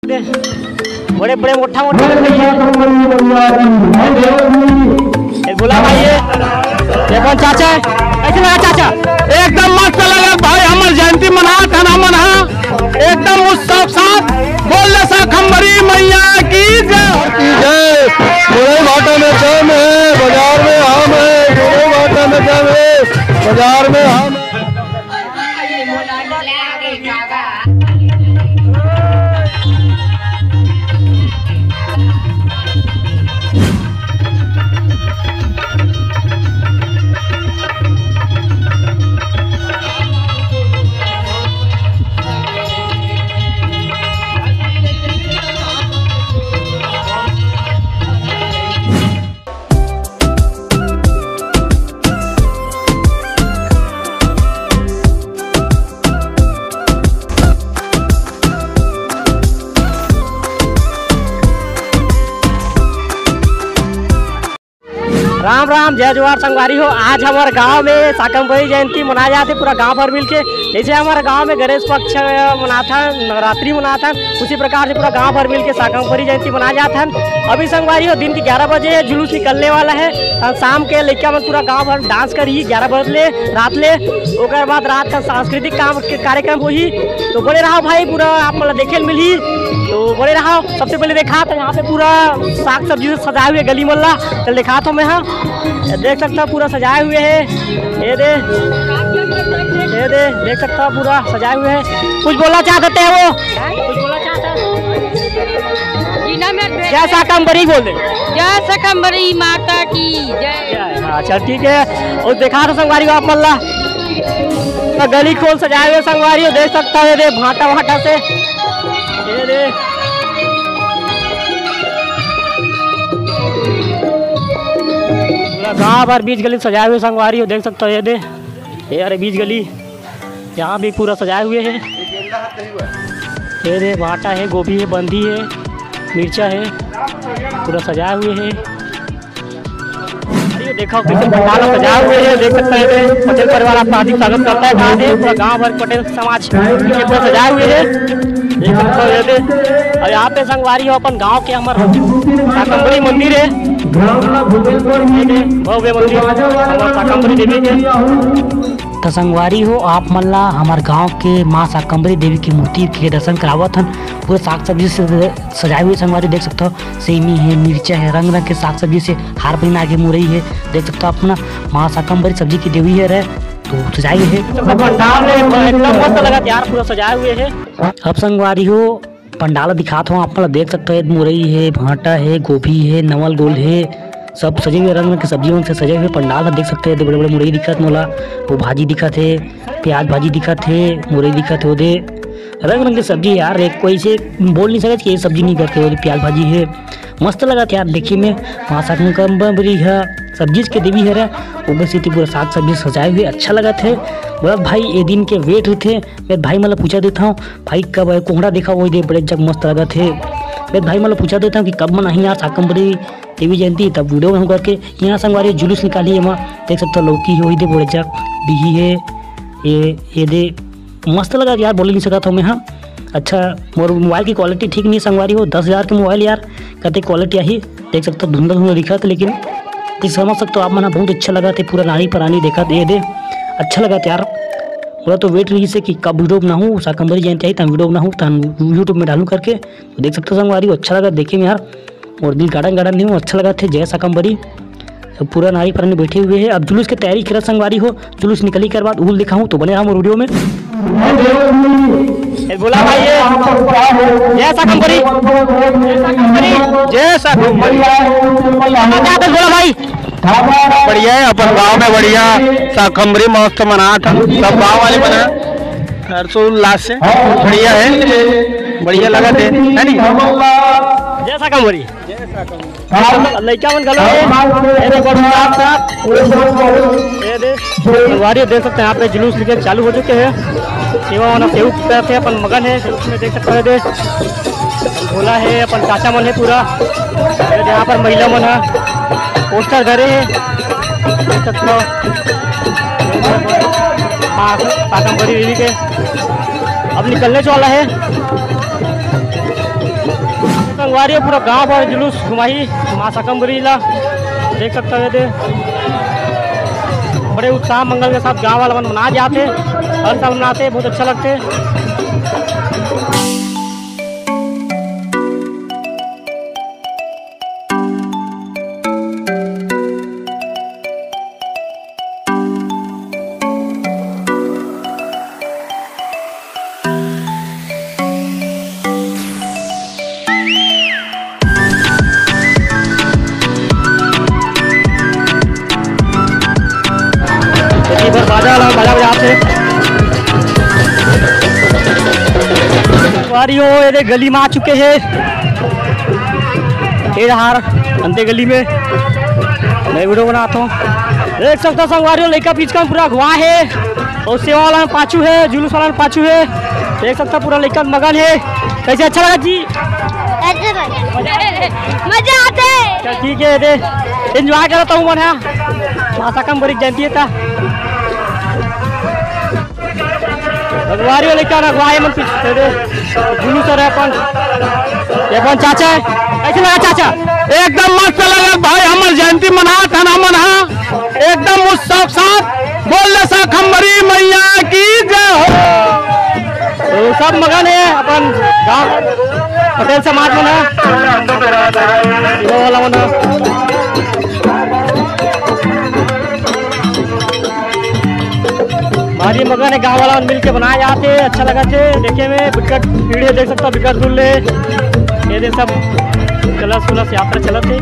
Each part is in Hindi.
बड़े बड़े मोटा मोटा बोला भाई ये कौन चाचा है? कैसे लगा चाचा? एकदम मस्त लगा भाई। हमार जयंती मना खाना मना एकदम उत्सव साथ बोल शाकंभरी मैया की जय। पूरे भाटा में जम है, बाजार में हम है। पूरे भाटा में जम है, बाजार में हम। राम राम जय जोहार संगवारी हो। आज हमारे गांव में शाकंभरी जयंती मनाया जाते पूरा गांव भर मिलके। जैसे हमारे गांव में गणेश पक्ष मनाता है, नवरात्रि मनाता है, उसी प्रकार से पूरा गांव भर मिलके शाकंभरी जयंती मनाया जाता है। अभी संगवारी हो दिन के 11 बजे जुलूस निकलने वाला है। शाम के लड़का में पूरा गाँव भर डांस करी 11 बजे रात ले। उसके बाद रात का सांस्कृतिक कार्यक्रम हुई। तो बड़े रहो भाई, पूरा आप मतलब देखे मिली तो बड़े रहो। सबसे पहले देखा तो यहाँ पे पूरा साग सब्जी से सजाए हुए गली मोहल्ला चल देखा तो मैं हाँ देख सकता पूरा सजाए हुए है। ये दे देख सकता पूरा सजाए हुए है। कुछ बोलना चाहते हैं वो? कुछ बोलना चाहता है? जय शाकंभरी बोल दे। जय शाकंभरी माता की जय। हाँ चल ठीक है। और देखा तो संगवारी आप मल्ला गली खोल सजाए हुए संगवारी देख सकता है। दे भाटा भाटा से ये दे गाँव भर बीच गली सजाए हुए संगवारी हो देख सकते हो। ये दे ये अरे बीच गली यहाँ भी पूरा सजाए हुए है। ये दे भाटा है, गोभी है, बंदी है, मिर्चा है, पूरा सजाए हुए है। अरे देखो कैसे पंडाल सजाए हुए हैं देख सकते हैं। पटेल परिवार आपका हार्दिक स्वागत करता है। गाँव है पूरा गाँव भर पटेल समाज पूरा सजाए हुए है देख सकते हो। ये दे और यहाँ पे संगवारी हो अपन गाँव के हमारे शाकंभरी मंदिर है, भव्य मंदिर शाकंभरी देवी के। तो संगवारी हो आप मल्ला हमारे गांव के माँ शाकंभरी देवी की मूर्ति के दर्शन करावत हन। पूरे साग सब्जी से सजाए हुए संगवारी देख सकते हो। सेमी है, मिर्चा है, रंग रंग के साग सब्जी से हार बना आगे मुरई है देख सकते हो। अपना माँ शाकंभरी सब्जी की देवी है तो सजाए है एकदम मस्त लगा यार, पूरा सजाए हुए है। अब संगवारी हो पंडाल दिखाता हूँ आप देख सकते हो। मुरई है, भाटा है, गोभी है, नवल गोल है, सब सजे हुए रंग के सब्जियों से सजे हुए पंडाल देख सकते हैं। बड़े बड़े मुरई दिखत मोला, वो भाजी दिखत है, प्याज भाजी दिखत है, मुरई दिखत है। ओदे रंग रंग की सब्जी यार, एक कोई से बोल नहीं सकते कि ये सब्जी नहीं करते। ओदे प्याज भाजी है, मस्त लगा था यार देखिए में। वहाँ शाकंभरी है सब्जी के देवी है ऊपर से पूरा साग सब्जी सजाए हुए अच्छा लगा थे। बोला भाई ये दिन के वेट हुए थे। मैं भाई मतलब पूछा देता हूँ भाई कब है कोहड़ा देखा वही दे बड़े जब मस्त लगा थे। मैं भाई मतलब पूछा देता हूँ कि कब मना यार शाकंभरी देवी जयंती, तब वीडियो में करके यहाँ संगवारी जुलूस निकाली है। वहाँ देख सकते हो लौकी है वही दे बड़े जग बिही है। ये दे मस्त लगा यार, बोल नहीं सका था मैं। हाँ अच्छा मोर मोबाइल की क्वालिटी ठीक नहीं संगवारी हो। 10,000 के मोबाइल यार कहते क्वालिटी आई देख सकते हो। धुंधला धुंधला दिखा था लेकिन समझ सकते हो आप मना बहुत अच्छा लगा था। पूरा नानी पुरानी देखा ये दे अच्छा लगा था यार। बोला तो वेट रही से कि कब वीडियो बना हूँ शाकंभरी जयंती आई तब वीडियो बना हूँ यूट्यूब में डालूँ करके। तो देख सकते हो संगवारी अच्छा लगा देखे में यार। और दिल गार्डन गार्डन नहीं अच्छा लगा थे। जय शाकंभरी पूरा नारी पुरानी बैठे हुए है। अब जुलूस की तैयारी कर संगवारी हो। जुलूस निकली कर बाद उल दिखाऊँ तो बने रहा वीडियो में। बोला भाई जय शाकंभरी जय शाकंभरी बोला भाई बढ़िया है अपन गांव में बढ़िया शाकंभरी महोत्सव मना था। सब गांव वाले बना हर्षोल्लास से बढ़िया है, बढ़िया लगा थे है नहीं। जय शाकंभरी लड़का मन गलो देख सकते हैं यहाँ पे जुलूस लेकर चालू हो चुके हैं। सेवा वाला सेव थे अपन मगन है उसमें देख सकते हैं। भोला है अपन चाचा मन है पूरा। यहाँ पर महिला मन है पोस्टर धरे है देख सकते हो। शाकंभरी देवी के अब निकलने वाला है। संगवारी हो पूरा गांव भर जुलूस घुमाई माँ शाकंभरी ला देख सकते हो। बड़े उत्साह मंगल के साथ गांव वाला मना जाते, हर साल मनाते, बहुत अच्छा लगते। बाजा बजाते वारियों ये गली में आ चुके हैं। हार अंधे गली में मैं वीडियो बनाता हूँ। देख सकते हो संगवारियों लड़का पीछ का पूरा अगवा है और सेवा वाला में पाछू है, जुलूस वाला में पाछू है। देख सकते हो पूरा लड़का मगन है। कैसे अच्छा लगा जी? मजा आते। चल ठीक है, दे एंजॉय करता हूँ मन। माँ शाकंभरी जयंती है था अगवारी लेकर अगवाए मन पीछे जुलूस है अपन चाचा है। कैसे लगा चाचा? एकदम मस्त लगा भाई, हमार जयंती मना थाना मना एकदम उत्सव साथ बोल शाकंभरी मैया की जय हो। तो सब मगन है अपन गांव पटेल समाज मना वाला मना भारी मगन है। गाँव वाला मिल के बनाए जाते, अच्छा लगा थे देखे में। विकट भीड़ है, देख सकता हूँ विकट दूल्हे ये सब कलश उलस यात्रा चलत है।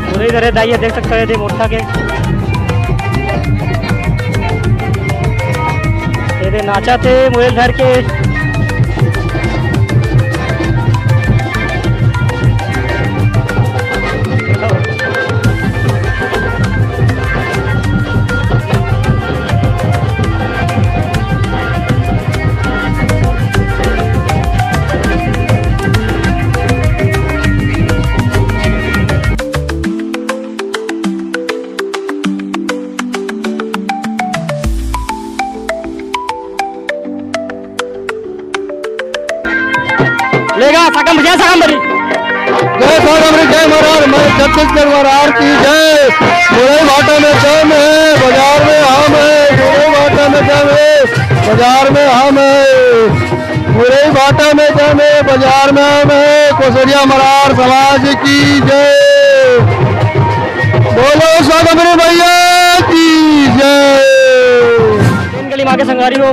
पूरे इधर दाइए देख सकते हो मोटा के ये नाचा थे मोबाइल धर के। लेगा शाकंभरी जय शाकंभरी जय महाराज। मैं छत्तीसगढ़ महाराज की जय। मुरई भाटा में जम है, बाजार में हम है। मुरई भाटा में जम है, बाजार में हम है। मुरई भाटा में जम है, बाजार में हम है। कोसरिया महाराज समाज की जय। बोलो शाकंभरी भैया की जय। इन गली माँ के संगवारी हो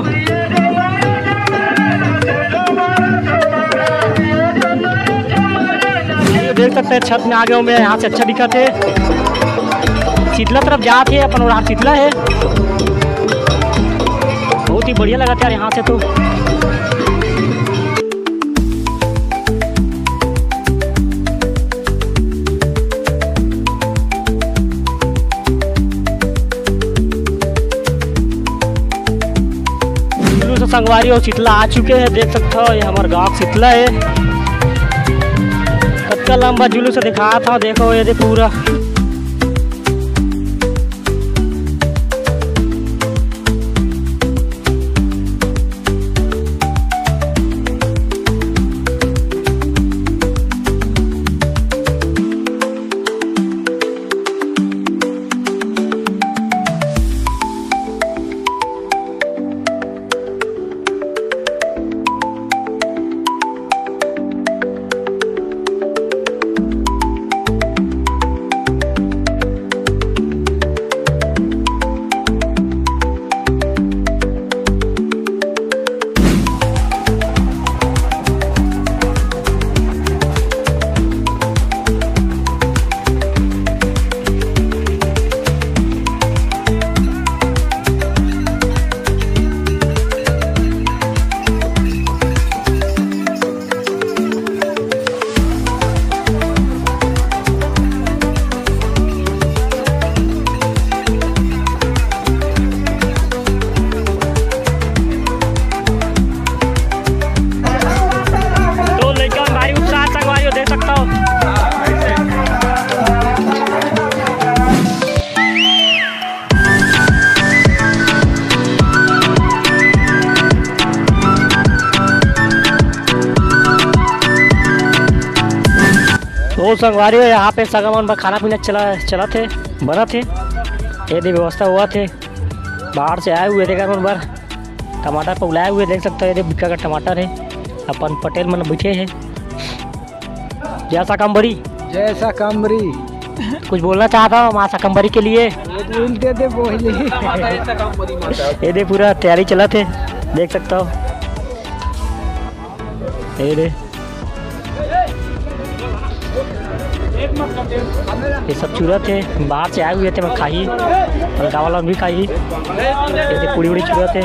देख सकते हैं। छत में आ गए मैं, यहाँ से अच्छा दिखा थे। शीतला तरफ जाते अपन और शीतला है, बहुत ही बढ़िया लगा था यार यहाँ से। तो जुलूस संगवारी और शीतला आ चुके हैं, देख सकते हो। ये हमारे गाँव शीतला है। कतका लंबा जुलूस दिखा था, देखो ये पूरा तो संगवारी हो यहाँ पे सगमन पर खाना पीना चला थे बना थे। ये दे व्यवस्था हुआ थे, बाहर से आए हुए थे घर बार टमाटर पगलाए हुए देख सकते हो। ये बिक्का का टमाटर है, अपन पटेल मन बैठे हैं। जय शाकंभरी। जय शाकंभरी। कुछ बोलना चाहता हूँ माँ शाकंभरी के लिए? दे दे बोली। ये दे पूरा तैयारी चला थे देख सकता हो। ये दे ये सब चूरा थे, बाहर से आए हुए थे मैं खाई और गाँव वाला भी खाई। ये पूरी बड़ी चूरा थे।